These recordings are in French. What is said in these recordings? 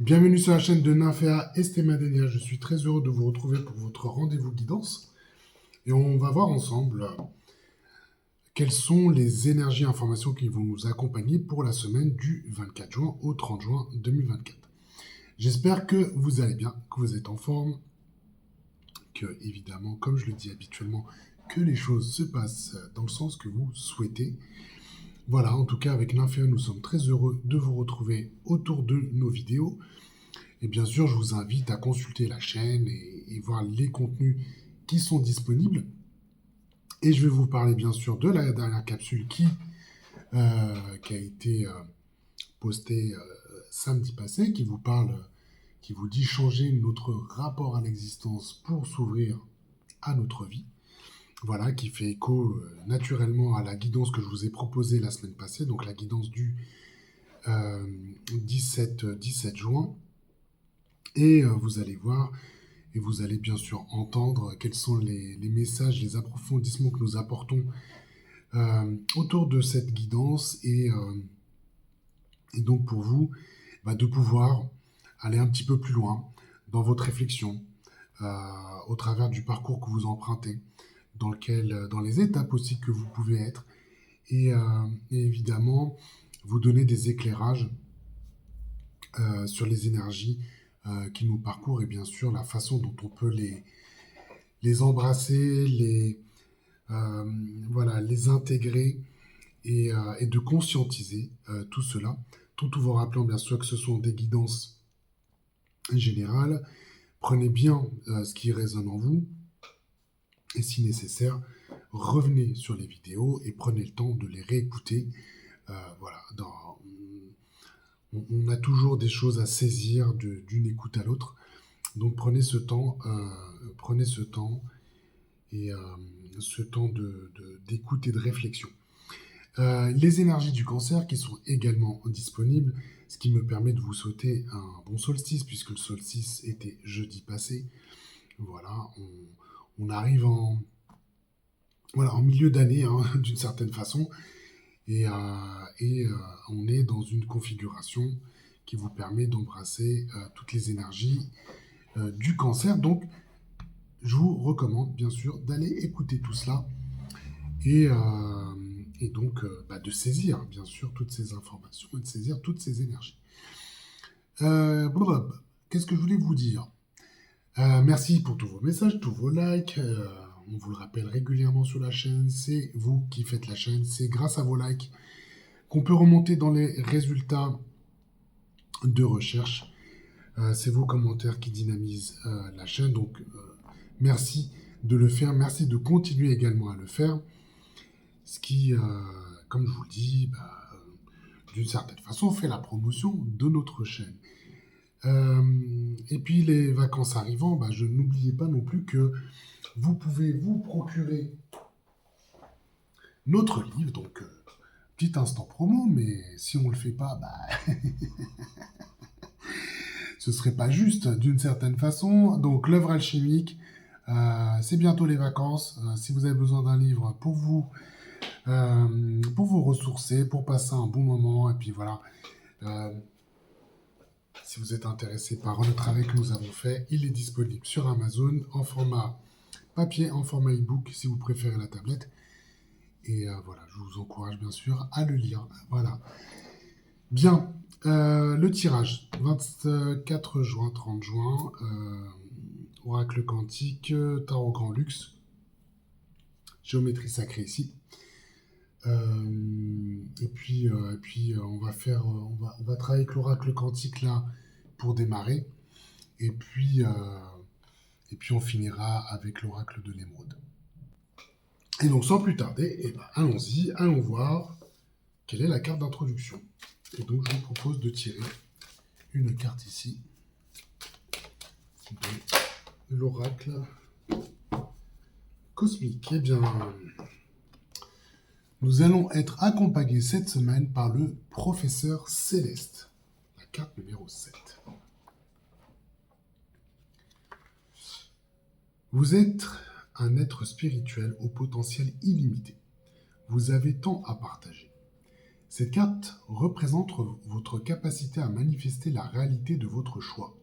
Bienvenue sur la chaîne de Nymphéa Estemadenia. Je suis très heureux de vous retrouver pour votre rendez-vous guidance. Et on va voir ensemble quelles sont les énergies et informations qui vont nous accompagner pour la semaine du 24 juin au 30 juin 2024. J'espère que vous allez bien, que vous êtes en forme, que évidemment, comme je le dis habituellement, que les choses se passent dans le sens que vous souhaitez. Voilà, en tout cas avec Nymphéa, nous sommes très heureux de vous retrouver autour de nos vidéos. Et bien sûr, je vous invite à consulter la chaîne et voir les contenus qui sont disponibles. Et je vais vous parler bien sûr de la dernière capsule qui a été postée samedi passé, qui vous parle, qui vous dit changer notre rapport à l'existence pour s'ouvrir à notre vie. Voilà, qui fait écho naturellement à la guidance que je vous ai proposée la semaine passée, donc la guidance du 17 juin. Et vous allez voir, et vous allez bien sûr entendre quels sont les messages, les approfondissements que nous apportons autour de cette guidance. Et donc pour vous, de pouvoir aller un petit peu plus loin dans votre réflexion, au travers du parcours que vous empruntez, dans les étapes aussi que vous pouvez être, et évidemment vous donner des éclairages sur les énergies qui nous parcourent et bien sûr la façon dont on peut les embrasser, euh, les intégrer et de conscientiser tout cela, tout en vous rappelant bien sûr que ce sont des guidances générales. Prenez bien ce qui résonne en vous et si nécessaire, revenez sur les vidéos et prenez le temps de les réécouter. Voilà, on a toujours des choses à saisir d'une écoute à l'autre. Donc prenez ce temps et ce temps d'écoute et de réflexion. Les énergies du cancer qui sont également disponibles, ce qui me permet de vous souhaiter un bon solstice, puisque le solstice était jeudi passé. Voilà, on arrive en milieu d'année, hein, d'une certaine façon, et on est dans une configuration qui vous permet d'embrasser toutes les énergies du cancer. Donc, je vous recommande bien sûr d'aller écouter tout cela et, donc de saisir bien sûr toutes ces informations et de saisir toutes ces énergies. Qu'est-ce que je voulais vous dire? Merci pour tous vos messages, tous vos likes. On vous le rappelle régulièrement sur la chaîne, c'est vous qui faites la chaîne, c'est grâce à vos likes qu'on peut remonter dans les résultats de recherche. C'est vos commentaires qui dynamisent la chaîne, donc merci de le faire, merci de continuer également à le faire. Ce qui, comme je vous le dis, d'une certaine façon, fait la promotion de notre chaîne. Et puis les vacances arrivant, je n'oubliez pas non plus que vous pouvez vous procurer notre livre, donc petit instant promo, mais si on ne le fait pas, ce serait pas juste d'une certaine façon. Donc l'œuvre alchimique, c'est bientôt les vacances. Si vous avez besoin d'un livre pour vous ressourcer, pour passer un bon moment, et puis voilà. Si vous êtes intéressé par le travail que nous avons fait, il est disponible sur Amazon en format papier, en format e-book si vous préférez la tablette. Et voilà, je vous encourage bien sûr à le lire. Voilà. Bien, le tirage, 24 juin, 30 juin, oracle quantique, tarot grand luxe, géométrie sacrée ici. Et puis, on va travailler avec l'oracle quantique là pour démarrer. Et puis on finira avec l'oracle de l'émeraude. Et donc sans plus tarder, allons-y, allons voir quelle est la carte d'introduction. Et donc je vous propose de tirer une carte ici de l'oracle cosmique. Eh bien, nous allons être accompagnés cette semaine par le professeur Céleste, la carte numéro 7. Vous êtes un être spirituel au potentiel illimité. Vous avez tant à partager. Cette carte représente votre capacité à manifester la réalité de votre choix.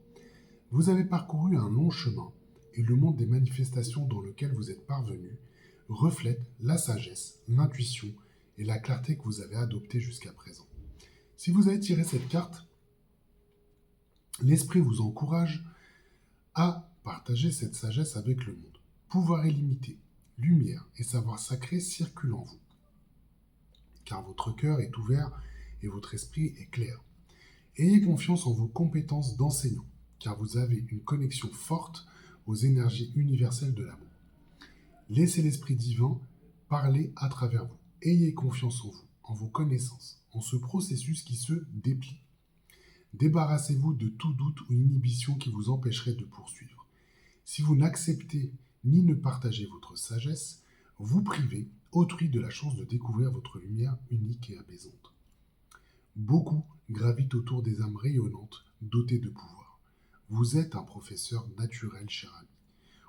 Vous avez parcouru un long chemin et le monde des manifestations dans lequel vous êtes parvenu reflète la sagesse, l'intuition et la clarté que vous avez adoptées jusqu'à présent. Si vous avez tiré cette carte, l'esprit vous encourage à partager cette sagesse avec le monde. Pouvoir illimité, lumière et savoir sacré circulent en vous, car votre cœur est ouvert et votre esprit est clair. Ayez confiance en vos compétences d'enseignant, car vous avez une connexion forte aux énergies universelles de l'amour. Laissez l'Esprit divin parler à travers vous. Ayez confiance en vous, en vos connaissances, en ce processus qui se déplie. Débarrassez-vous de tout doute ou inhibition qui vous empêcherait de poursuivre. Si vous n'acceptez ni ne partagez votre sagesse, vous privez autrui de la chance de découvrir votre lumière unique et apaisante. Beaucoup gravitent autour des âmes rayonnantes, dotées de pouvoir. Vous êtes un professeur naturel, cher ami,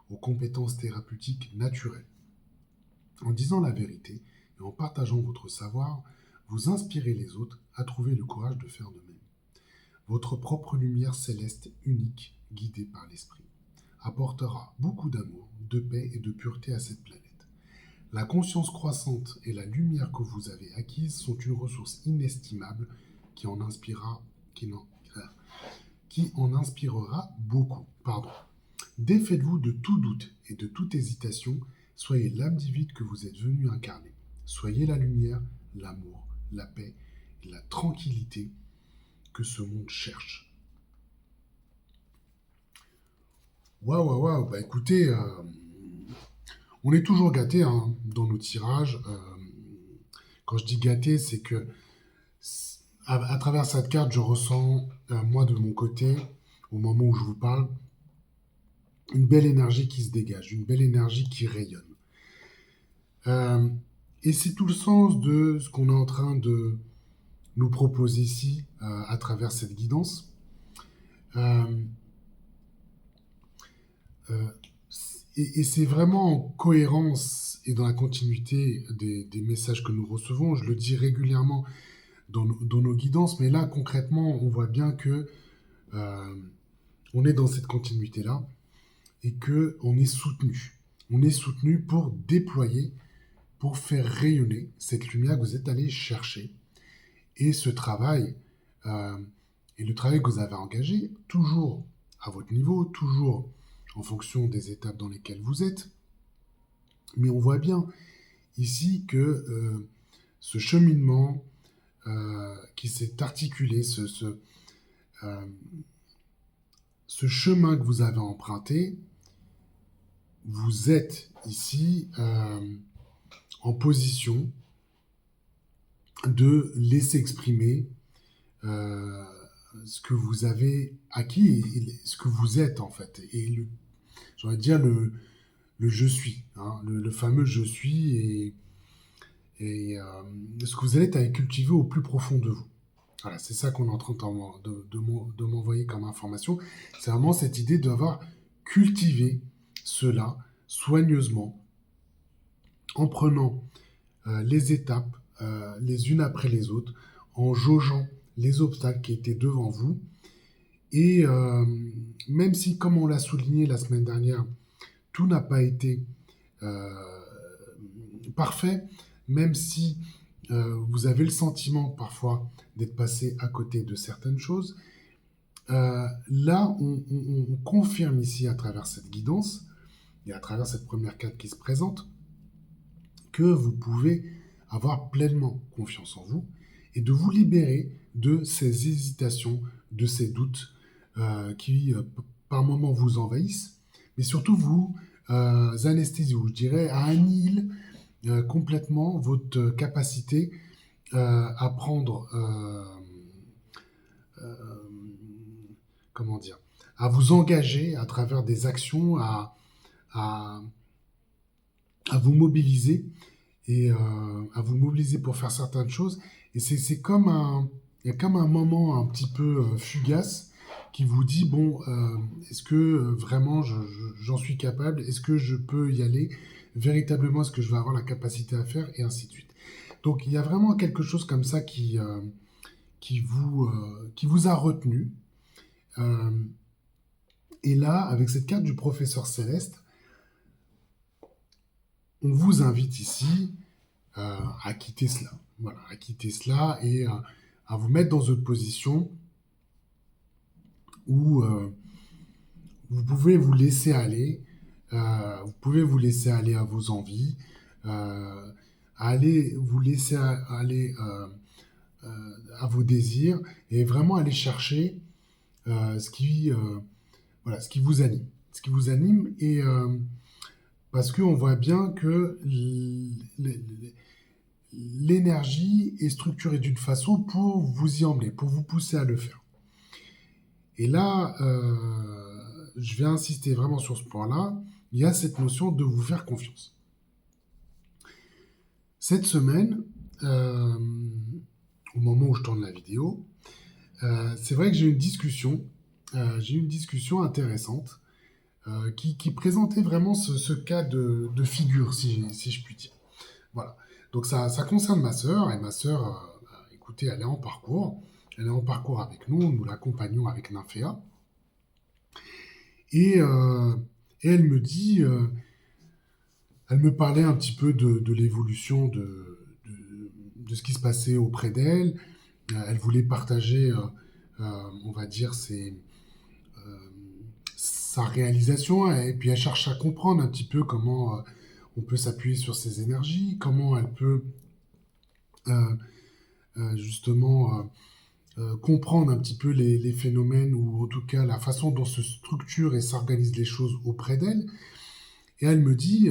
aux compétences thérapeutiques naturelles. En disant la vérité et en partageant votre savoir, vous inspirez les autres à trouver le courage de faire de même. Votre propre lumière céleste unique, guidée par l'esprit, apportera beaucoup d'amour, de paix et de pureté à cette planète. La conscience croissante et la lumière que vous avez acquise sont une ressource inestimable qui en inspirera beaucoup. Défaites-vous de tout doute et de toute hésitation, soyez l'âme divine que vous êtes venu incarner. Soyez la lumière, l'amour, la paix et la tranquillité que ce monde cherche. Waouh, bah écoutez, on est toujours gâté dans nos tirages. Quand je dis gâté, c'est que à travers cette carte, je ressens, moi de mon côté, au moment où je vous parle, une belle énergie qui se dégage, une belle énergie qui rayonne. Et c'est tout le sens de ce qu'on est en train de nous proposer ici, à travers cette guidance. Euh, euh, et c'est vraiment en cohérence et dans la continuité des messages que nous recevons. Je le dis régulièrement dans nos guidances, mais là, concrètement, on voit bien que on est dans cette continuité-là et qu'on est soutenu. On est soutenu pour déployer, pour faire rayonner cette lumière que vous êtes allé chercher. Et ce travail, et le travail que vous avez engagé, toujours à votre niveau, toujours en fonction des étapes dans lesquelles vous êtes. Mais on voit bien ici que ce cheminement qui s'est articulé, ce chemin que vous avez emprunté, vous êtes ici en position de laisser exprimer ce que vous avez acquis et ce que vous êtes en fait. Et j'aurais dire le je suis, le fameux je suis et ce que vous allez aller cultiver au plus profond de vous. Voilà, c'est ça qu'on est en train de m'envoyer comme information. C'est vraiment cette idée d'avoir cultivé cela soigneusement en prenant les étapes les unes après les autres, en jaugeant les obstacles qui étaient devant vous. Et même si, comme on l'a souligné la semaine dernière, tout n'a pas été parfait, même si vous avez le sentiment parfois d'être passé à côté de certaines choses, là, on confirme ici à travers cette guidance et à travers cette première carte qui se présente que vous pouvez avoir pleinement confiance en vous et de vous libérer de ces hésitations, de ces doutes qui par moments vous envahissent, mais surtout vous anesthésient, ou je dirais annihilent complètement votre capacité à prendre, comment dire, à vous engager à travers des actions, à vous mobiliser et à vous mobiliser pour faire certaines choses. Et c'est comme il y a comme un moment un petit peu fugace qui vous dit, bon, est-ce que vraiment j'en suis capable? Est-ce que je peux y aller? Véritablement, est-ce que je vais avoir la capacité à faire? Et ainsi de suite. Donc il y a vraiment quelque chose comme ça qui vous a retenu. Euh, et là, avec cette carte du professeur Céleste, on vous invite ici à quitter cela. Voilà, à quitter cela et à vous mettre dans une position où vous pouvez vous laisser aller, vous pouvez vous laisser aller à vos envies, vous laisser aller à vos désirs et vraiment aller chercher ce voilà, ce qui vous anime. Ce qui vous anime et parce qu'on voit bien que l'énergie est structurée d'une façon pour vous y emmener, pour vous pousser à le faire. Et là, je vais insister vraiment sur ce point-là. Il y a cette notion de vous faire confiance. Cette semaine, au moment où je tourne la vidéo, c'est vrai que j'ai eu une discussion intéressante qui présentait vraiment ce cas de figure, si je puis dire. Voilà. Donc ça concerne ma sœur, et ma sœur, écoutez, elle est en parcours. Elle est en parcours avec nous, nous l'accompagnons avec Nymphéa. Et, euh, et elle me parlait un petit peu de l'évolution de ce qui se passait auprès d'elle. Elle voulait partager, on va dire, euh, sa réalisation, et puis elle cherche à comprendre un petit peu comment on peut s'appuyer sur ses énergies, comment elle peut euh, justement comprendre un petit peu les phénomènes, ou en tout cas la façon dont se structurent et s'organisent les choses auprès d'elle. Et elle me dit,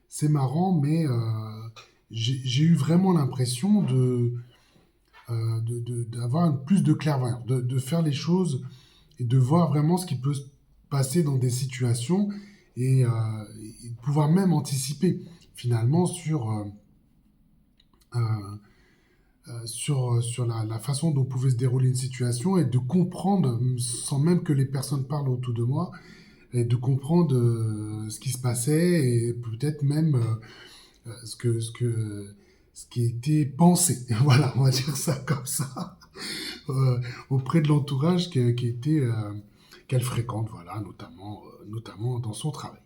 c'est marrant, mais j'ai eu vraiment l'impression d'avoir plus de clairvoyance, de faire les choses et de voir vraiment ce qui peut se passer dans des situations et, et de pouvoir même anticiper finalement euh, sur la façon dont pouvait se dérouler une situation, et de comprendre, sans même que les personnes parlent autour de moi, et de comprendre ce qui se passait et peut-être même ce qui était pensé. Voilà, on va dire ça comme ça, auprès de l'entourage qu'elle fréquente, voilà, notamment dans son travail.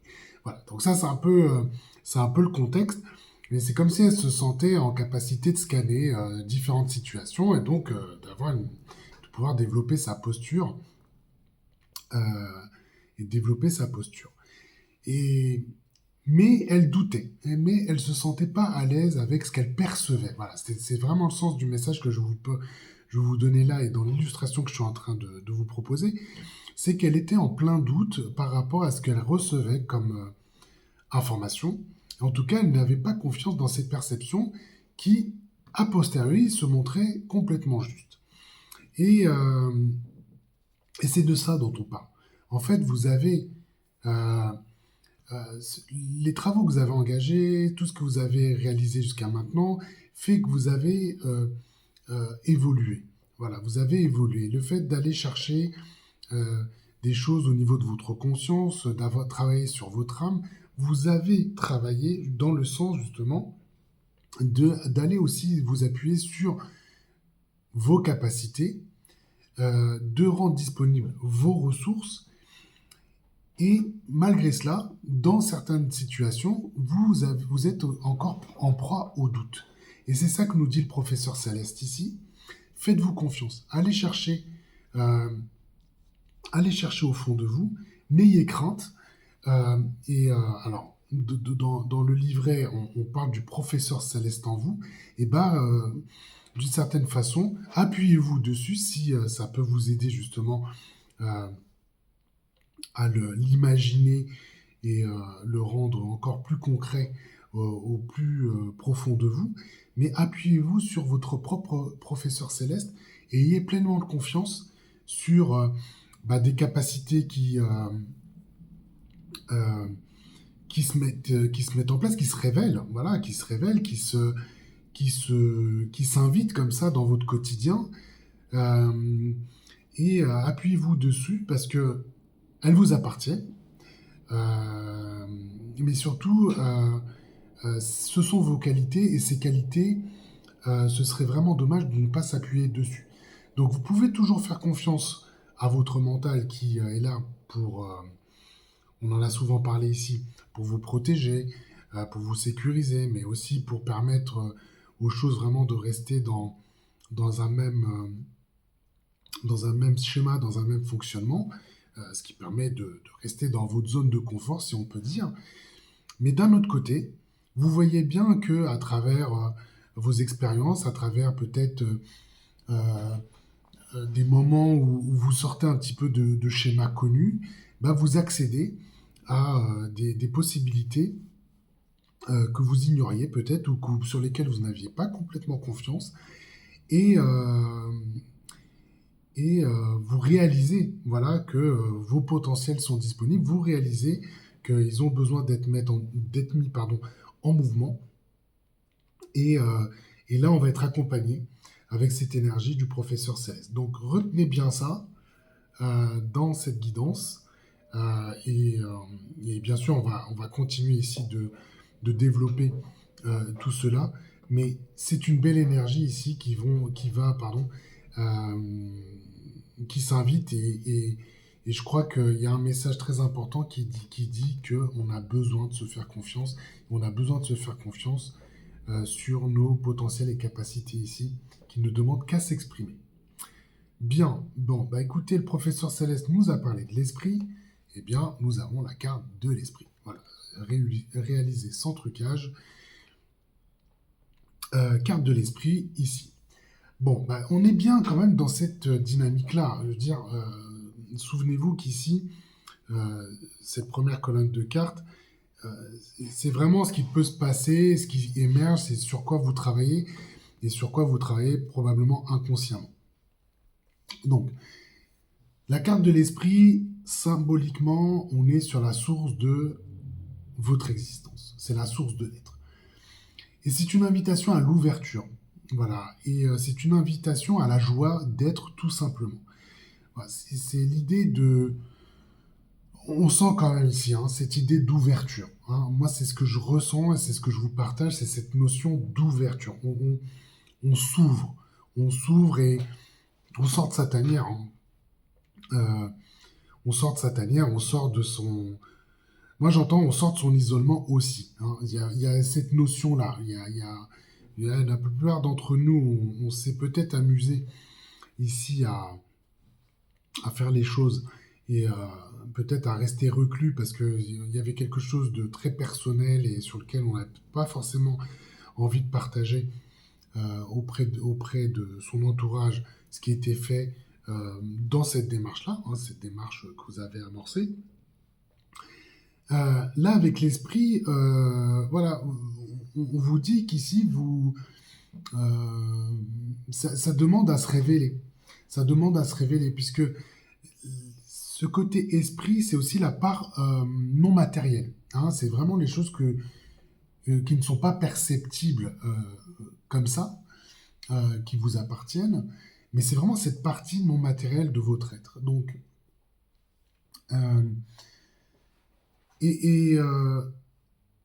Voilà, donc ça c'est un peu le contexte, mais c'est comme si elle se sentait en capacité de scanner différentes situations, et donc de pouvoir développer sa posture euh, et développer sa posture. Et mais elle doutait, mais elle se sentait pas à l'aise avec ce qu'elle percevait. Voilà, c'est vraiment le sens du message que je vais vous donner là, et dans l'illustration que je suis en train de vous proposer, c'est qu'elle était en plein doute par rapport à ce qu'elle recevait comme information. En tout cas, elle n'avait pas confiance dans ses perceptions qui, a posteriori, se montraient complètement justes. Et, euh, et c'est de ça dont on parle. En fait, vous avez les travaux que vous avez engagés, tout ce que vous avez réalisé jusqu'à maintenant, fait que vous avez évolué. Voilà, vous avez évolué. Le fait d'aller chercher euh, des choses au niveau de votre conscience, d'avoir travaillé sur votre âme, vous avez travaillé dans le sens justement d'aller aussi vous appuyer sur vos capacités, de rendre disponibles vos ressources. Et malgré cela, dans certaines situations, vous êtes encore en proie au doute. Et c'est ça que nous dit le professeur Céleste ici. Faites-vous confiance. Euh, allez chercher au fond de vous. N'ayez crainte. Alors, dans le livret, on parle du professeur Céleste en vous. Et ben, d'une certaine façon, appuyez-vous dessus si ça peut vous aider justement euh, à l'imaginer et le rendre encore plus concret au plus profond de vous. Mais appuyez-vous sur votre propre professeur céleste et ayez pleinement confiance sur des capacités euh, qui se mettent en place, qui se révèlent, voilà, qui se révèlent, qui s'invitent comme ça dans votre quotidien. Euh, et appuyez-vous dessus parce que elle vous appartient. Euh, mais surtout, Ce sont vos qualités et ces qualités, ce serait vraiment dommage de ne pas s'appuyer dessus. Donc vous pouvez toujours faire confiance à votre mental qui est là pour, on en a souvent parlé ici, pour vous protéger, pour vous sécuriser, mais aussi pour permettre aux choses vraiment de rester dans un même, dans un même schéma, dans un même fonctionnement, ce qui permet de rester dans votre zone de confort, si on peut dire. Mais d'un autre côté, vous voyez bien que à travers vos expériences, à travers peut-être euh, des moments où vous sortez un petit peu de schémas connus, bah, vous accédez à des possibilités que vous ignoriez peut-être ou sur lesquelles vous n'aviez pas complètement confiance. Et, euh, vous réalisez voilà, que vos potentiels sont disponibles, vous réalisez qu'ils ont besoin d'être mis pardon, en mouvement. Et, euh, et là, on va être accompagné avec cette énergie du professeur Céleste. Donc retenez bien ça dans cette guidance. Euh, et, euh, et bien sûr, on va continuer ici de développer tout cela. Mais c'est une belle énergie ici qui va, pardon, euh, qui s'invite et je crois qu'il y a un message très important qui dit qu'on a besoin de se faire confiance. On a besoin de se faire confiance sur nos potentiels et capacités ici, qui ne demandent qu'à s'exprimer. Bien, bon, bah écoutez, le professeur Céleste nous a parlé de l'esprit, eh bien, nous avons la carte de l'esprit. Voilà, réalisée sans trucage, carte de l'esprit ici. Bon, bah, on est bien quand même dans cette dynamique-là. Je veux dire, souvenez-vous qu'ici, euh, cette première colonne de cartes, euh, c'est vraiment ce qui peut se passer, ce qui émerge, c'est sur quoi vous travaillez et sur quoi vous travaillez probablement inconsciemment. Donc, la carte de l'esprit, symboliquement, on est sur la source de votre existence. C'est la source de l'être. Et c'est une invitation à l'ouverture. Voilà. Et c'est une invitation à la joie d'être tout simplement. Voilà. C'est l'idée de... On sent quand même ici cette idée d'ouverture. Moi, c'est ce que je ressens et c'est ce que je vous partage, c'est cette notion d'ouverture. On s'ouvre. On s'ouvre et on sort de sa tanière. On sort de sa tanière, on sort de son... Moi, j'entends, on sort de son isolement aussi. Il y a cette notion-là. La plupart d'entre nous, on s'est peut-être amusé ici à faire les choses et peut-être à rester reclus parce qu'il y avait quelque chose de très personnel et sur lequel on n'a pas forcément envie de partager auprès de son entourage ce qui était fait dans cette démarche-là, cette démarche que vous avez amorcée. Là, avec l'esprit, voilà, on vous dit qu'ici, euh, ça demande à se révéler. Ça demande à se révéler, puisque ce côté esprit, c'est aussi la part non matérielle. C'est vraiment les choses qui ne sont pas perceptibles comme ça, qui vous appartiennent, mais c'est vraiment cette partie non matérielle de votre être. Donc, euh, et, et, euh,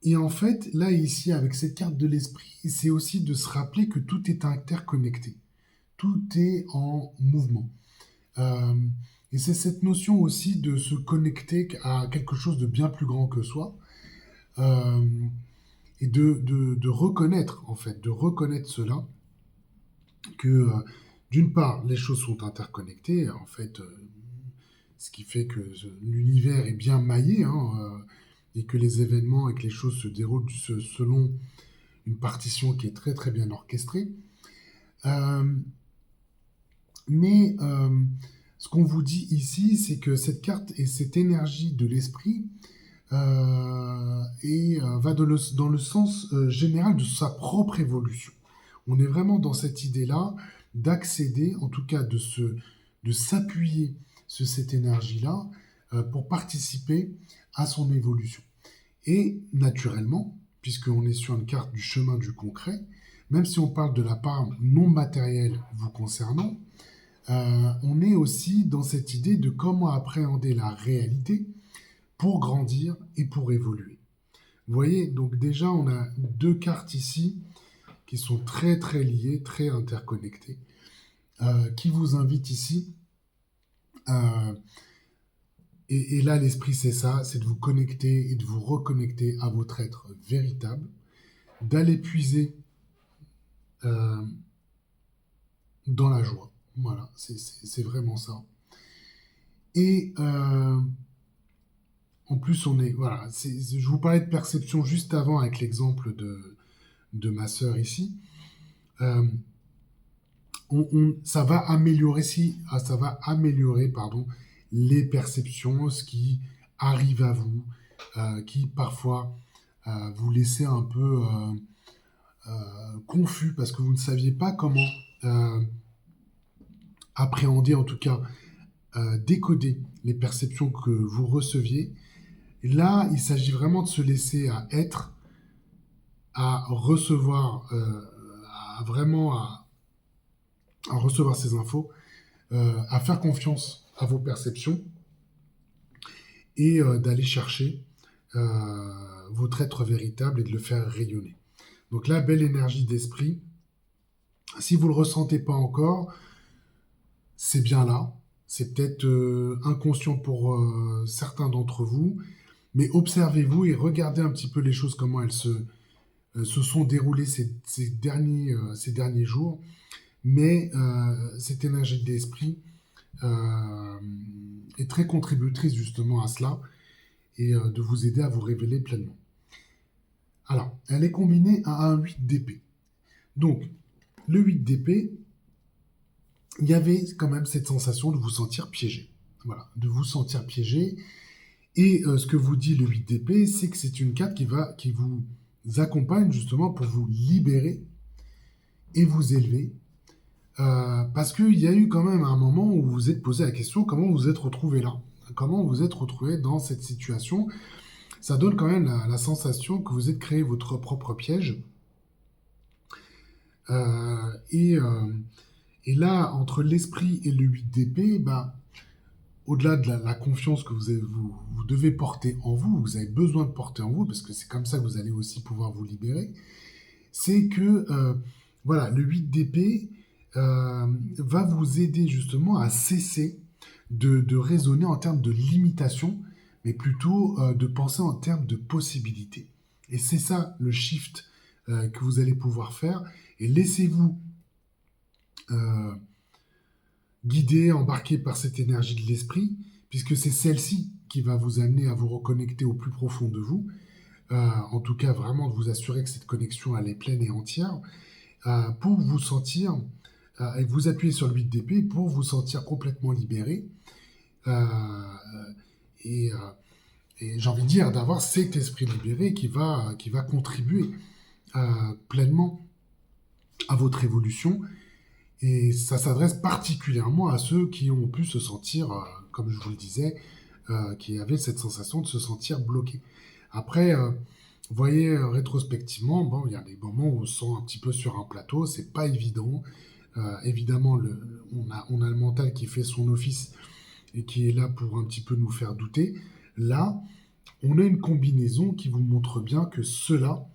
et en fait, là, ici, avec cette carte de l'esprit, c'est aussi de se rappeler que tout est interconnecté. Tout est en mouvement. Euh, et c'est cette notion aussi de se connecter à quelque chose de bien plus grand que soi. euh, et de reconnaître, en fait, de reconnaître cela, que d'une part, les choses sont interconnectées, en fait, ce qui fait que l'univers est bien maillé, et que les événements et que les choses se déroulent selon une partition qui est très très bien orchestrée. Euh, mais ce qu'on vous dit ici, c'est que cette carte et cette énergie de l'esprit va dans le sens général de sa propre évolution. On est vraiment dans cette idée-là d'accéder, en tout cas de s'appuyer sur cette énergie-là pour participer à son évolution. Et naturellement, puisqu'on est sur une carte du chemin du concret, même si on parle de la part non matérielle vous concernant, on est aussi dans cette idée de comment appréhender la réalité pour grandir et pour évoluer. Vous voyez, donc déjà, on a deux cartes ici qui sont très très liées, très interconnectées, qui vous invitent ici. euh, et là, l'esprit, c'est ça, c'est de vous connecter et de vous reconnecter à votre être véritable, d'aller puiser euh, dans la joie. Voilà, c'est vraiment ça. Et en plus, on est, voilà, je vous parlais de perception juste avant avec l'exemple de ma sœur ici. Euh, ça va améliorer, ça va améliorer, pardon, les perceptions, ce qui arrive à vous, qui parfois vous laissez un peu confus parce que vous ne saviez pas comment euh, appréhender, en tout cas décoder les perceptions que vous receviez. Et là, il s'agit vraiment de se laisser à être, à recevoir, à vraiment à recevoir ces infos, à faire confiance à vos perceptions et d'aller chercher votre être véritable et de le faire rayonner. Donc là, belle énergie d'esprit. Si vous ne le ressentez pas encore, c'est bien là. C'est peut-être inconscient pour certains d'entre vous, mais observez-vous et regardez un petit peu les choses, comment elles se sont déroulées ces derniers jours. Mais cette énergie d'esprit euh, est très contributrice justement à cela et de vous aider à vous révéler pleinement. Alors, elle est combinée à un 8 d'épée. Donc, le 8 d'épée, il y avait quand même cette sensation de vous sentir piégé. Voilà, de vous sentir piégé. Et ce que vous dit le 8 d'épée, c'est que c'est une carte qui vous accompagne justement pour vous libérer et vous élever. Parce qu'il y a eu quand même un moment où vous vous êtes posé la question comment vous vous êtes retrouvé là. Comment vous vous êtes retrouvé dans cette situation. Ça donne quand même la sensation que vous êtes créé votre propre piège. Euh, et, euh, et là, entre l'esprit et le 8 d'épée, bah, au-delà de la confiance que vous devez porter en vous, vous avez besoin de porter en vous, parce que c'est comme ça que vous allez aussi pouvoir vous libérer, c'est que voilà, le 8 d'épée va vous aider justement à cesser de raisonner en termes de limitation, mais plutôt de penser en termes de possibilités. Et c'est ça le shift que vous allez pouvoir faire. Et laissez-vous euh, guider, embarquer par cette énergie de l'esprit, puisque c'est celle-ci qui va vous amener à vous reconnecter au plus profond de vous. En tout cas, vraiment de vous assurer que cette connexion elle est pleine et entière, pour vous sentir, et vous appuyer sur le 8 d'épée pour vous sentir complètement libéré. Euh, et, euh, et j'ai envie de dire d'avoir cet esprit libéré qui va contribuer pleinement à votre évolution. Et ça s'adresse particulièrement à ceux qui ont pu se sentir, comme je vous le disais, qui avaient cette sensation de se sentir bloqués. Après, vous voyez, rétrospectivement, bon, il y a des moments où on se sent un petit peu sur un plateau, c'est pas évident. Évidemment, on a le mental qui fait son office et qui est là pour un petit peu nous faire douter. Là, on a une combinaison qui vous montre bien que cela,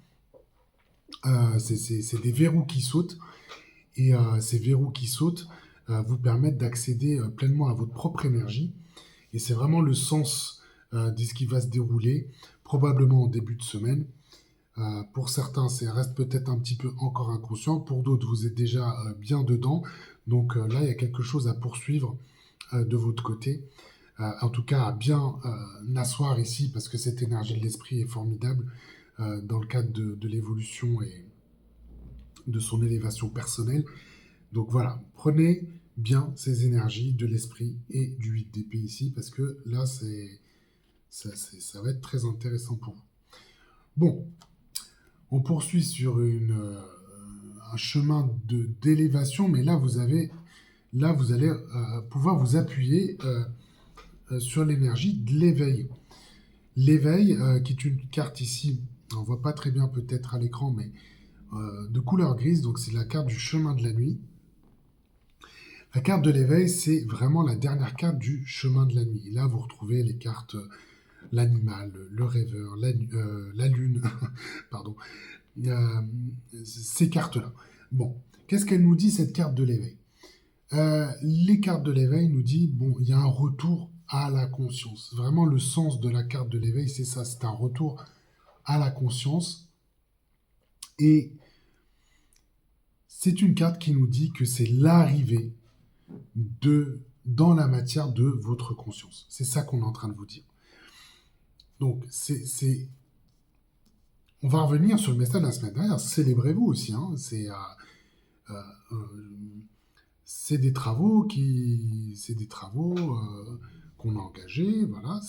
c'est des verrous qui sautent. Et ces verrous qui sautent vous permettent d'accéder pleinement à votre propre énergie. Et c'est vraiment le sens de ce qui va se dérouler, probablement en début de semaine. Pour certains, ça reste peut-être un petit peu encore inconscient. Pour d'autres, vous êtes déjà bien dedans. Donc là, il y a quelque chose à poursuivre de votre côté. En tout cas, à bien asseoir ici, parce que cette énergie de l'esprit est formidable dans le cadre de l'évolution et de son élévation personnelle. Donc voilà, prenez bien ces énergies de l'esprit et du 8 d'épée ici, parce que là, ça va être très intéressant pour vous. Bon, on poursuit sur un chemin d'élévation, mais là, vous allez pouvoir vous appuyer sur l'énergie de l'éveil. L'éveil, qui est une carte ici, on ne voit pas très bien peut-être à l'écran, mais de couleur grise, donc c'est la carte du chemin de la nuit. La carte de l'éveil, c'est vraiment la dernière carte du chemin de la nuit. Et là, vous retrouvez les cartes l'animal, le rêveur, la lune, pardon, euh, ces cartes-là. Bon, qu'est-ce qu'elle nous dit, cette carte de l'éveil? Les cartes de l'éveil nous dit, bon, il y a un retour à la conscience. Vraiment, le sens de la carte de l'éveil, c'est ça, c'est un retour à la conscience. Et c'est une carte qui nous dit que c'est l'arrivée dans la matière de votre conscience. C'est ça qu'on est en train de vous dire. Donc, on va revenir sur le message de la semaine dernière. Célébrez-vous aussi. Hein. Euh, euh, c'est des travaux qu'on a engagés. Voilà,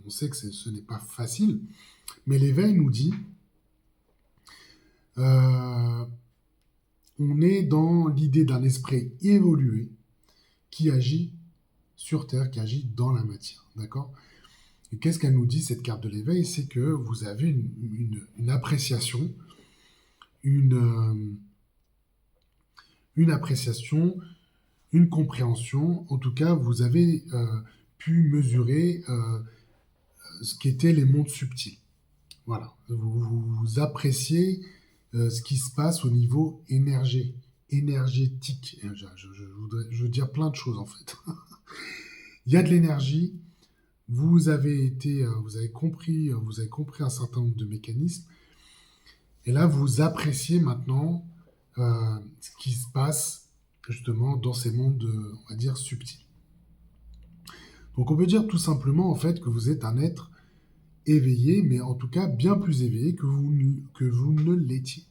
on sait que ce n'est pas facile. Mais l'éveil nous dit, euh, on est dans l'idée d'un esprit évolué qui agit sur Terre, qui agit dans la matière. D'accord? Et qu'est-ce qu'elle nous dit, cette carte de l'éveil? C'est que vous avez une appréciation, une appréciation, une compréhension. En tout cas, vous avez pu mesurer ce qu'étaient les mondes subtils. Voilà. Vous appréciez ce qui se passe au niveau énergétique. Je veux dire plein de choses, en fait. Il y a de l'énergie. Vous avez compris un certain nombre de mécanismes. Et là, vous appréciez maintenant ce qui se passe justement dans ces mondes, on va dire, subtils. Donc on peut dire tout simplement en fait que vous êtes un être éveillé, mais en tout cas bien plus éveillé que vous ne l'étiez.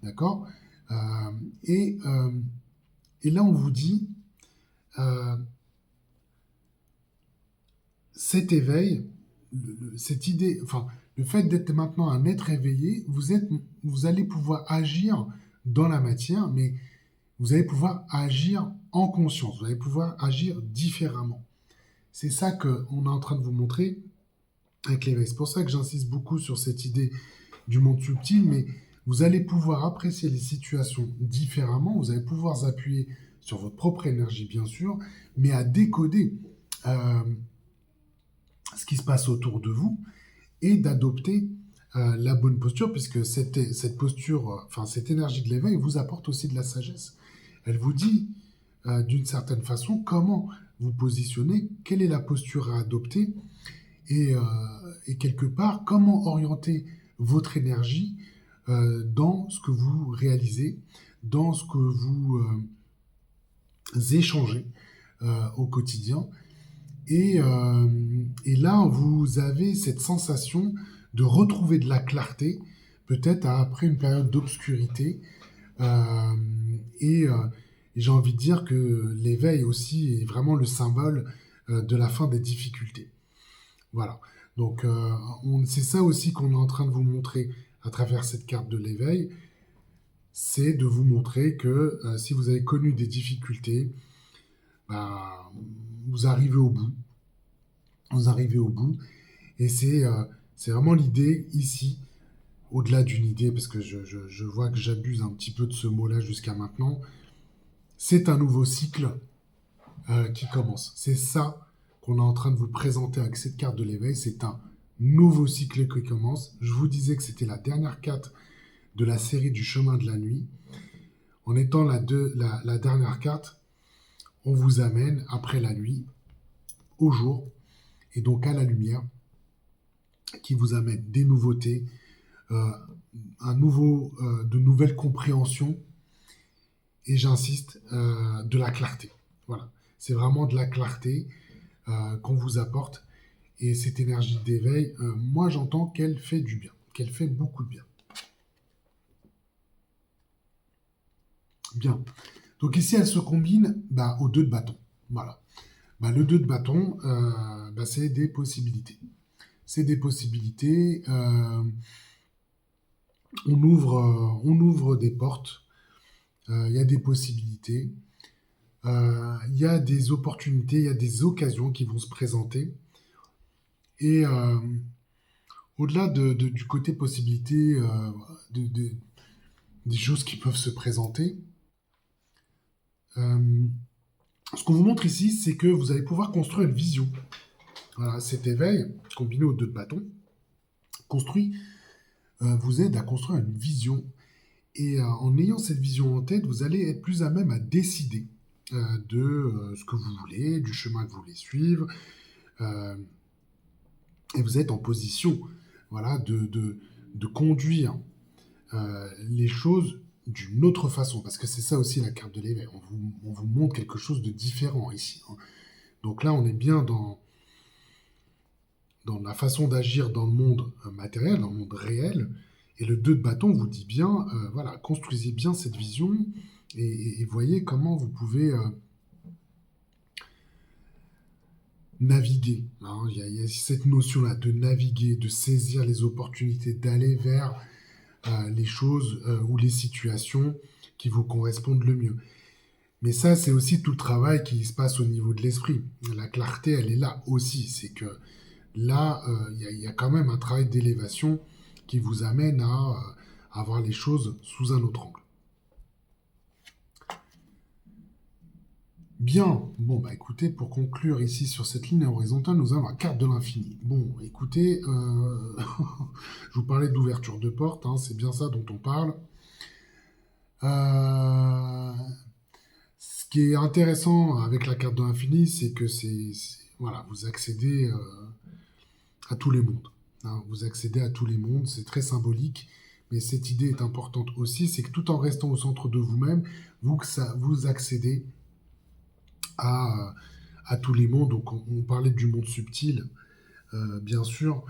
D'accord? Euh, et, euh, et là on vous dit, euh, cet éveil, cette idée, enfin le fait d'être maintenant un être éveillé, vous allez pouvoir agir dans la matière, mais vous allez pouvoir agir en conscience, vous allez pouvoir agir différemment. C'est ça qu'on est en train de vous montrer avec l'éveil. C'est pour ça que j'insiste beaucoup sur cette idée du monde subtil, mais vous allez pouvoir apprécier les situations différemment, vous allez pouvoir vous appuyer sur votre propre énergie, bien sûr, mais à décoder ce qui se passe autour de vous et d'adopter la bonne posture, puisque cette posture, enfin cette énergie de l'éveil vous apporte aussi de la sagesse. Elle vous dit d'une certaine façon comment vous positionner, quelle est la posture à adopter et, euh, et quelque part comment orienter votre énergie dans ce que vous réalisez, dans ce que vous échangez au quotidien. Et là, vous avez cette sensation de retrouver de la clarté, peut-être après une période d'obscurité. Euh, et, euh, et j'ai envie de dire que l'éveil aussi est vraiment le symbole de la fin des difficultés. Voilà. Donc, c'est ça aussi qu'on est en train de vous montrer à travers cette carte de l'éveil. C'est de vous montrer que si vous avez connu des difficultés, bah, vous arrivez au bout. Vous arrivez au bout. Et c'est vraiment l'idée ici, au-delà d'une idée, parce que je vois que j'abuse un petit peu de ce mot-là jusqu'à maintenant. C'est un nouveau cycle qui commence. C'est ça qu'on est en train de vous présenter avec cette carte de l'éveil. C'est un nouveau cycle qui commence. Je vous disais que c'était la dernière carte de la série du chemin de la nuit. En étant la dernière carte, on vous amène après la nuit au jour et donc à la lumière qui vous amène des nouveautés, euh, de nouvelles compréhensions et j'insiste, de la clarté. Voilà, c'est vraiment de la clarté qu'on vous apporte et cette énergie d'éveil, moi j'entends qu'elle fait du bien, qu'elle fait beaucoup de bien. Bien. Donc ici, elle se combine au 2 de bâton. Voilà. Le 2 de bâton, c'est des possibilités. C'est des possibilités. On ouvre des portes. Il y a des possibilités. Il y a des opportunités. Il y a des occasions qui vont se présenter. Et au-delà du côté possibilité, des choses qui peuvent se présenter, ce qu'on vous montre ici, c'est que vous allez pouvoir construire une vision. Voilà, cet éveil, combiné aux 2 de bâton, construit, vous aide à construire une vision et en ayant cette vision en tête, vous allez être plus à même à décider, de, ce que vous voulez, du chemin que vous voulez suivre, heu et vous êtes en position, voilà, de conduire, les choses d'une autre façon. Parce que c'est ça aussi la carte de l'éveil. On vous montre quelque chose de différent ici, hein. Donc là, on est bien dans la façon d'agir dans le monde matériel, dans le monde réel. Et le 2 de bâton vous dit bien, voilà, construisez bien cette vision et voyez comment vous pouvez naviguer, hein. Il y a cette notion-là de naviguer, de saisir les opportunités, d'aller vers les choses ou les situations qui vous correspondent le mieux. Mais ça, c'est aussi tout le travail qui se passe au niveau de l'esprit. La clarté, elle est là aussi. C'est que là, il y a quand même un travail d'élévation qui vous amène à voir les choses sous un autre angle. Bien, bon bah écoutez, pour conclure ici sur cette ligne horizontale, nous avons la carte de l'infini. Bon, écoutez, je vous parlais d'ouverture de porte, hein, c'est bien ça dont on parle. Euh, Ce qui est intéressant avec la carte de l'infini, c'est que voilà, vous accédez à tous les mondes, hein. Vous accédez à tous les mondes, c'est très symbolique, mais cette idée est importante aussi, c'est que tout en restant au centre de vous-même, vous accédez à, à tous les mondes. Donc on parlait du monde subtil, bien sûr,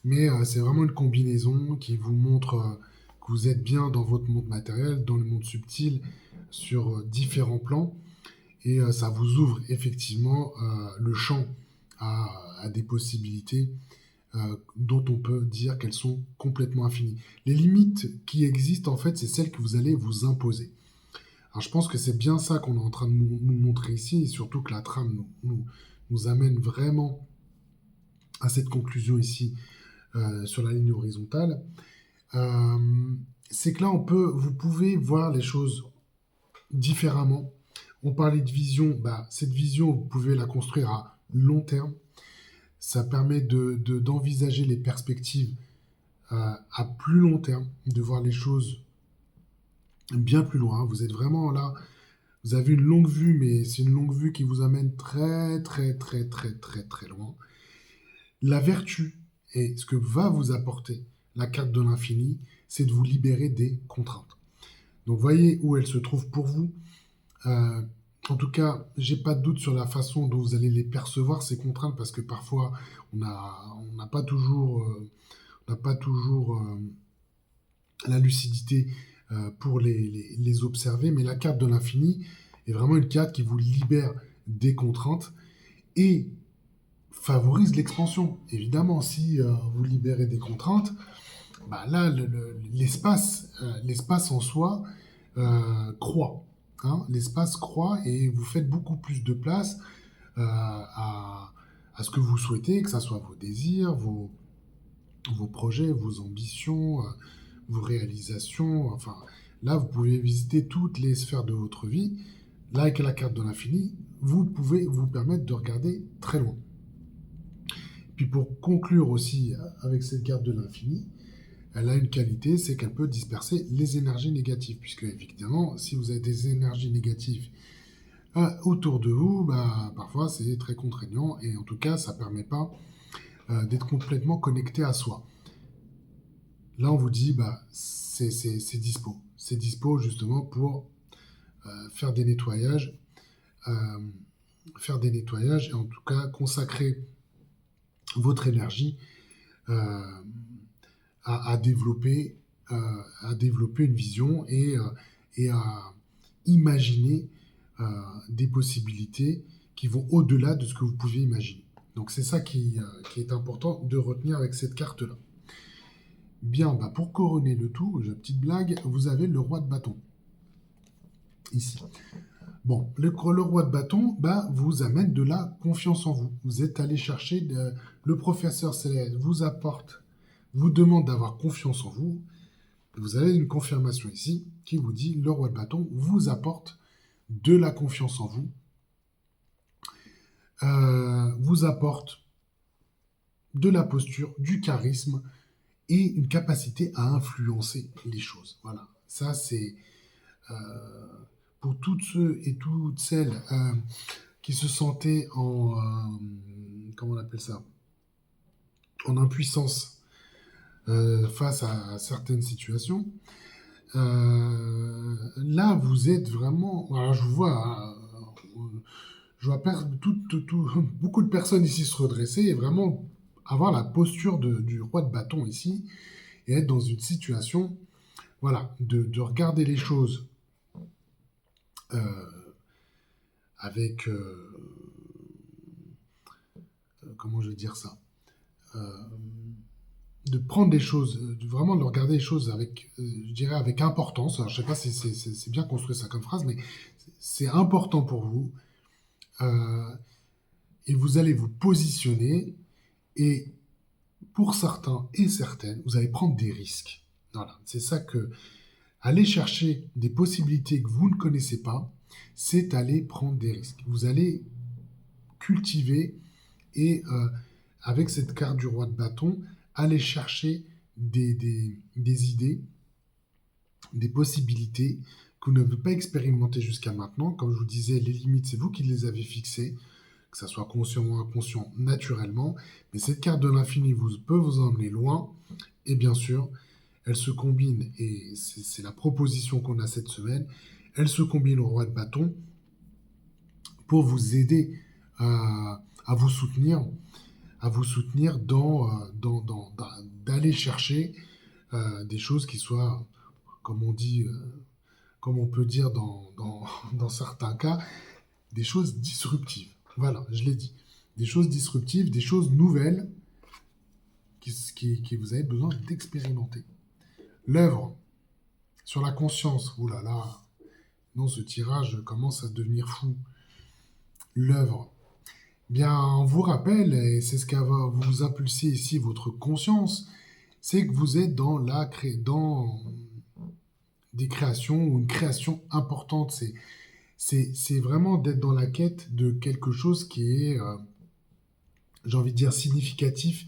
mais c'est vraiment une combinaison qui vous montre que vous êtes bien dans votre monde matériel, dans le monde subtil, sur différents plans. Et ça vous ouvre effectivement le champ à des possibilités dont on peut dire qu'elles sont complètement infinies. Les limites qui existent, en fait, c'est celles que vous allez vous imposer. Alors je pense que c'est bien ça qu'on est en train de nous montrer ici, et surtout que la trame nous amène vraiment à cette conclusion ici sur la ligne horizontale. Euh, c'est que là, vous pouvez voir les choses différemment. On parlait de vision, bah, cette vision, vous pouvez la construire à long terme. Ça permet d'envisager les perspectives à plus long terme, de voir les choses bien plus loin. Vous êtes vraiment là, vous avez une longue vue, mais c'est une longue vue qui vous amène très, très, très, très, très, très loin. La vertu et ce que va vous apporter la carte de l'infini, c'est de vous libérer des contraintes. Donc voyez où elle se trouve pour vous. Euh, En tout cas, j'ai pas de doute sur la façon dont vous allez les percevoir, ces contraintes, parce que parfois, on n'a pas toujours, on n'a pas toujours la lucidité pour les observer, mais la carte de l'infini est vraiment une carte qui vous libère des contraintes et favorise l'expansion. Évidemment, si vous libérez des contraintes, bah là, l'espace en soi croît, hein. L'espace croît et vous faites beaucoup plus de place à ce que vous souhaitez, que ce soit vos désirs, vos projets, vos ambitions, vos réalisations. Enfin, là, vous pouvez visiter toutes les sphères de votre vie. Là, avec la carte de l'infini, vous pouvez vous permettre de regarder très loin. Puis pour conclure aussi avec cette carte de l'infini, elle a une qualité, c'est qu'elle peut disperser les énergies négatives. Puisque, évidemment, si vous avez des énergies négatives autour de vous, bah, parfois c'est très contraignant et en tout cas, ça ne permet pas d'être complètement connecté à soi. Là, on vous dit, bah, c'est dispo. C'est dispo justement pour faire des nettoyages, euh, et en tout cas consacrer votre énergie euh, à développer, une vision et à imaginer des possibilités qui vont au-delà de ce que vous pouviez imaginer. Donc c'est ça qui est important de retenir avec cette carte-là. Bien, bah pour couronner le tout, petite blague, vous avez le roi de bâton, ici. Bon, le roi de bâton bah, vous amène de la confiance en vous. Vous êtes allé chercher, le professeur céleste vous demande d'avoir confiance en vous. Vous avez une confirmation ici qui vous dit le roi de bâton vous apporte de la confiance en vous, vous apporte de la posture, du charisme et une capacité à influencer les choses. Voilà, ça c'est euh, pour toutes ceux et toutes celles qui se sentaient comment on appelle ça, en impuissance face à certaines situations. Là, vous êtes vraiment. Alors, je vous vois, je vois beaucoup de personnes ici se redresser et vraiment avoir la posture du roi de bâton ici et être dans une situation, voilà, de regarder les choses euh, avec, comment je vais dire ça, euh, de prendre les choses, vraiment de regarder les choses avec, je dirais, avec importance. Alors, je sais pas si c'est bien construit ça comme phrase, mais c'est important pour vous. Euh, et vous allez vous positionner et pour certains et certaines, vous allez prendre des risques. Voilà, c'est ça que aller chercher des possibilités que vous ne connaissez pas, c'est aller prendre des risques. Vous allez cultiver et avec cette carte du roi de bâton, aller chercher des idées, des possibilités que vous n'avez pas expérimentées jusqu'à maintenant. Comme je vous disais, les limites, c'est vous qui les avez fixées, que ça soit conscient ou inconscient, naturellement. Mais cette carte de l'infini peut vous emmener loin. Et bien sûr, elle se combine, et c'est la proposition qu'on a cette semaine, elle se combine au roi de bâton pour vous aider à vous soutenir, d'aller chercher des choses qui soient, comme on dit, comme on peut dire dans certains cas, des choses disruptives. Voilà, je l'ai dit. Des choses disruptives, des choses nouvelles qui vous avez besoin d'expérimenter. L'œuvre sur la conscience, ouh là là, non, ce tirage commence à devenir fou. L'œuvre, bien, on vous rappelle, et c'est ce qui va vous impulser ici votre conscience, c'est que vous êtes dans des créations ou une création importante. C'est vraiment d'être dans la quête de quelque chose qui est, j'ai envie de dire, significatif,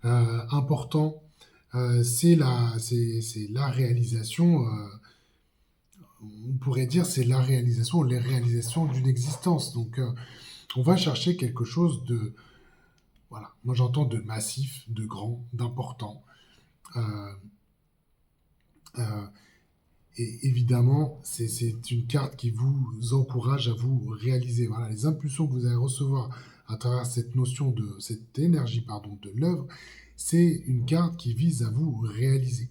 important. C'est la réalisation, on pourrait dire, c'est la réalisation, les réalisations d'une existence. Donc, on va chercher quelque chose de, voilà, moi j'entends de massif, de grand, d'important. Euh, euh, et évidemment, c'est une carte qui vous encourage à vous réaliser. Voilà, les impulsions que vous allez recevoir à travers cette énergie, pardon, de l'œuvre, c'est une carte qui vise à vous réaliser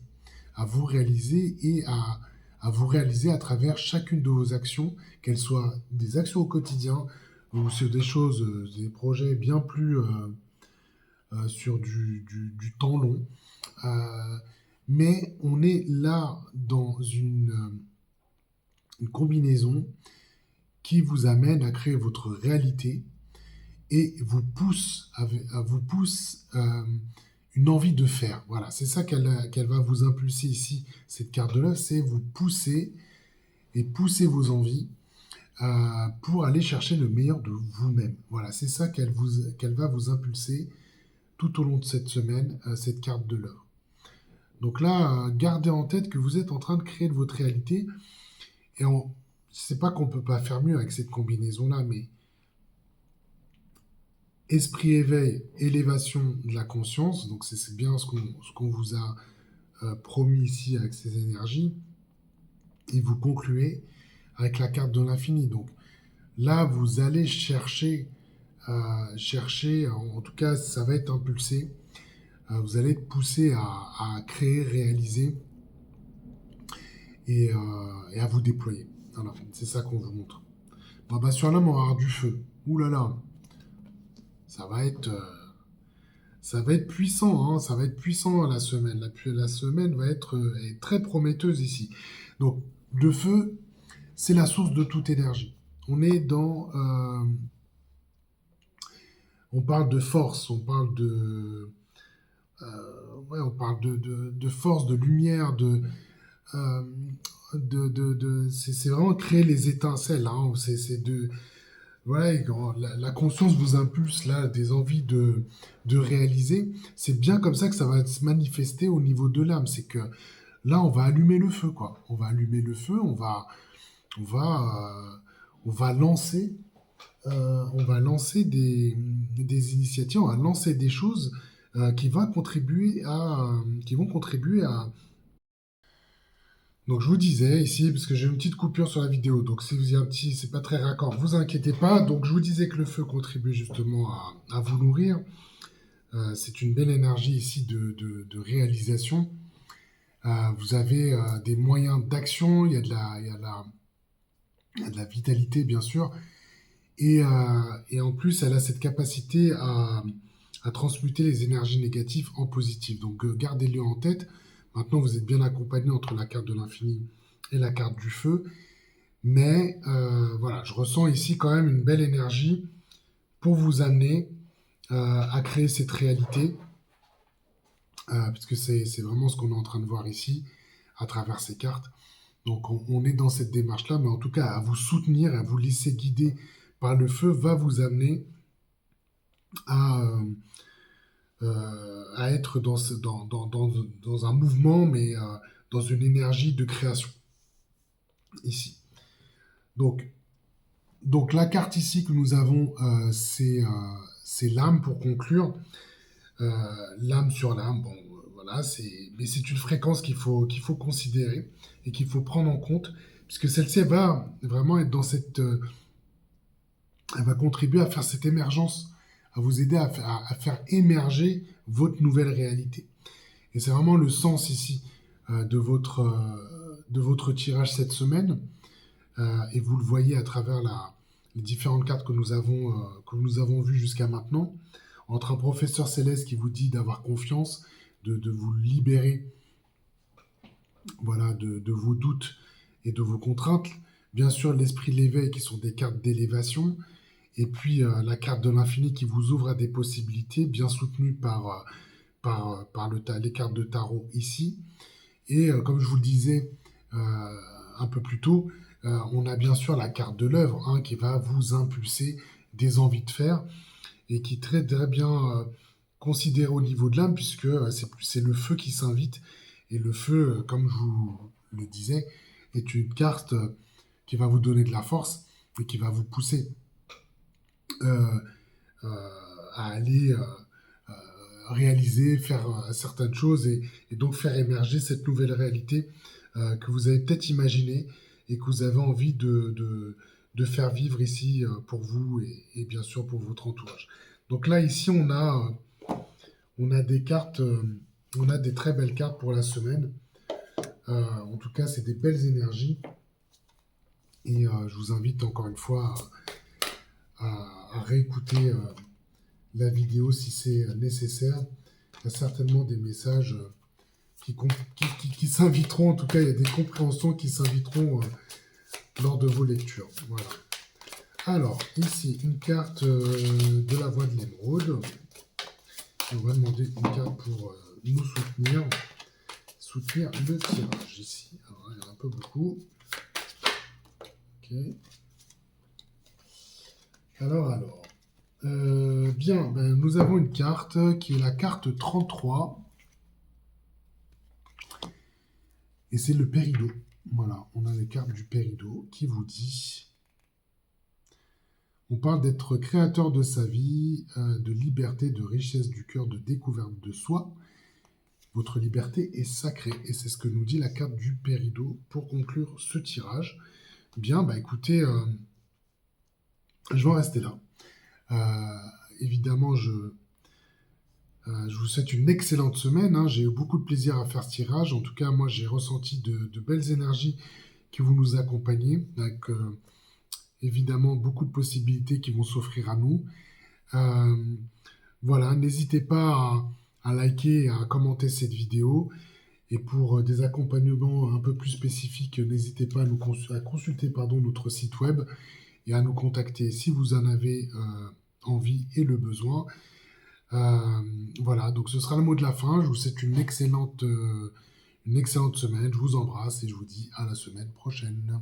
et à vous réaliser à travers chacune de vos actions, qu'elles soient des actions au quotidien ou sur des choses, des projets bien plus sur du temps long. Euh, mais on est là dans une combinaison qui vous amène à créer votre réalité et vous pousse une envie de faire. Voilà, c'est ça qu'elle va vous impulser ici, cette carte de l'œuvre, c'est vous pousser et pousser vos envies pour aller chercher le meilleur de vous-même. Voilà, c'est ça qu'elle va vous impulser tout au long de cette semaine, cette carte de l'œuvre. Donc là, gardez en tête que vous êtes en train de créer de votre réalité. Et c'est pas qu'on peut pas faire mieux avec cette combinaison-là, mais esprit éveil, élévation de la conscience, donc c'est bien ce qu'on vous a promis ici avec ces énergies. Et vous concluez avec la carte de l'infini. Donc là, vous allez chercher, en tout cas, ça va être impulsé. Vous allez être poussé à créer, réaliser et à vous déployer. Voilà, c'est ça qu'on vous montre. Bon, bah, sur l'homme, on va avoir du feu. Ouh là là, ça va être, euh, ça va être puissant, hein, ça va être puissant la semaine. La semaine va être est très prometteuse ici. Donc, le feu, c'est la source de toute énergie. On est on parle de force, on parle de force, de lumière, euh, c'est vraiment créer les étincelles, hein, voilà, et quand la conscience vous impulse là des envies de réaliser, c'est bien comme ça que ça va se manifester au niveau de l'âme. C'est que là, on va allumer le feu, quoi. On va allumer le feu, on va, on va lancer, on va lancer des initiatives, on va lancer des choses qui vont contribuer à. Donc je vous disais ici, parce que j'ai une petite coupure sur la vidéo, donc si vous y a un petit, c'est pas très raccord, vous inquiétez pas. Donc je vous disais que le feu contribue justement à vous nourrir. C'est une belle énergie ici de réalisation. Vous avez des moyens d'action, il y a de la vitalité bien sûr, et en plus elle a cette capacité à transmuter les énergies négatives en positives. Donc gardez-le en tête. Maintenant vous êtes bien accompagné entre la carte de l'infini et la carte du feu. Mais voilà, je ressens ici quand même une belle énergie pour vous amener à créer cette réalité, puisque c'est vraiment ce qu'on est en train de voir ici à travers ces cartes. Donc on est dans cette démarche-là, mais en tout cas à vous soutenir, à vous laisser guider par le feu va vous amener à, à être dans un mouvement, mais dans une énergie de création ici. Donc, donc la carte ici que nous avons, c'est l'âme pour conclure. Euh, L'âme sur l'âme, bon, voilà, mais c'est une fréquence qu'il faut considérer et qu'il faut prendre en compte, puisque celle-ci, elle va vraiment être dans elle va contribuer à faire cette émergence, à vous aider à faire émerger votre nouvelle réalité. Et c'est vraiment le sens ici de votre tirage cette semaine. Et vous le voyez à travers les différentes cartes que nous avons vues jusqu'à maintenant, entre un professeur céleste qui vous dit d'avoir confiance, de vous libérer, voilà, de vos doutes et de vos contraintes. Bien sûr, l'esprit de l'éveil qui sont des cartes d'élévation. Et puis la carte de l'infini qui vous ouvre à des possibilités, bien soutenues par les cartes de tarot ici. Et comme je vous le disais un peu plus tôt, on a bien sûr la carte de l'œuvre hein, qui va vous impulser des envies de faire et qui est très, très bien considéré au niveau de l'âme, puisque c'est le feu qui s'invite. Et le feu, comme je vous le disais, est une carte qui va vous donner de la force et qui va vous pousser euh, euh, à aller réaliser, faire certaines choses et donc faire émerger cette nouvelle réalité que vous avez peut-être imaginée et que vous avez envie de faire vivre ici pour vous et bien sûr pour votre entourage. Donc là, ici, on a des cartes, on a des très belles cartes pour la semaine. En tout cas, c'est des belles énergies. Et je vous invite encore une fois à réécouter la vidéo si c'est nécessaire. Il y a certainement des messages qui s'inviteront, en tout cas, il y a des compréhensions qui s'inviteront lors de vos lectures. Voilà. Alors, ici, une carte de la voix de l'émeraude. On va demander une carte pour nous soutenir le tirage ici. Alors, il y en a un peu beaucoup. Ok. Alors. Bien, ben, nous avons une carte qui est la carte 33. Et c'est le Péridot. Voilà, on a les cartes du Péridot qui vous dit... On parle d'être créateur de sa vie, de liberté, de richesse du cœur, de découverte de soi. Votre liberté est sacrée. Et c'est ce que nous dit la carte du Péridot pour conclure ce tirage. Bien, bah écoutez, je vais en rester là. Évidemment, je vous souhaite une excellente semaine. Hein. J'ai eu beaucoup de plaisir à faire ce tirage. En tout cas, moi, j'ai ressenti de belles énergies qui vont nous accompagner, avec évidemment beaucoup de possibilités qui vont s'offrir à nous. Voilà, n'hésitez pas à liker et à commenter cette vidéo. Et pour des accompagnements un peu plus spécifiques, n'hésitez pas à consulter notre site web et à nous contacter si vous en avez envie et le besoin. Voilà, donc ce sera le mot de la fin. Je vous souhaite une excellente semaine. Je vous embrasse et je vous dis à la semaine prochaine.